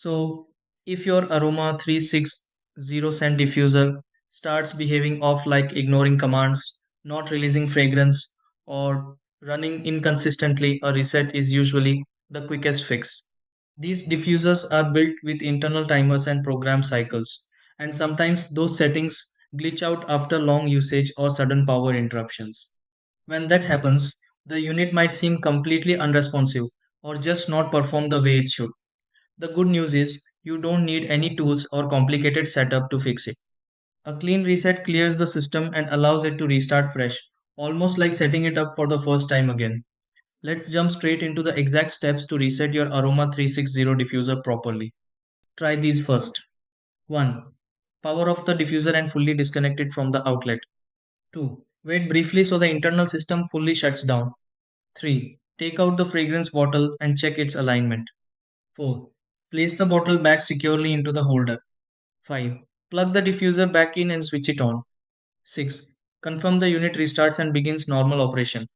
So, if your Aroma 360 scent diffuser starts behaving off like ignoring commands, not releasing fragrance, or running inconsistently, a reset is usually the quickest fix. These diffusers are built with internal timers and program cycles, and sometimes those settings glitch out after long usage or sudden power interruptions. When that happens, the unit might seem completely unresponsive or just not perform the way it should. The good news is you don't need any tools or complicated setup to fix it. A clean reset clears the system and allows it to restart fresh, almost like setting it up for the first time again. Let's jump straight into the exact steps to reset your Aroma 360 diffuser properly. Try these first. 1. Power off the diffuser and fully disconnect it from the outlet. 2. Wait briefly so the internal system fully shuts down. 3. Take out the fragrance bottle and check its alignment. 4. Place the bottle back securely into the holder. 5. Plug the diffuser back in and switch it on. 6. Confirm the unit restarts and begins normal operation.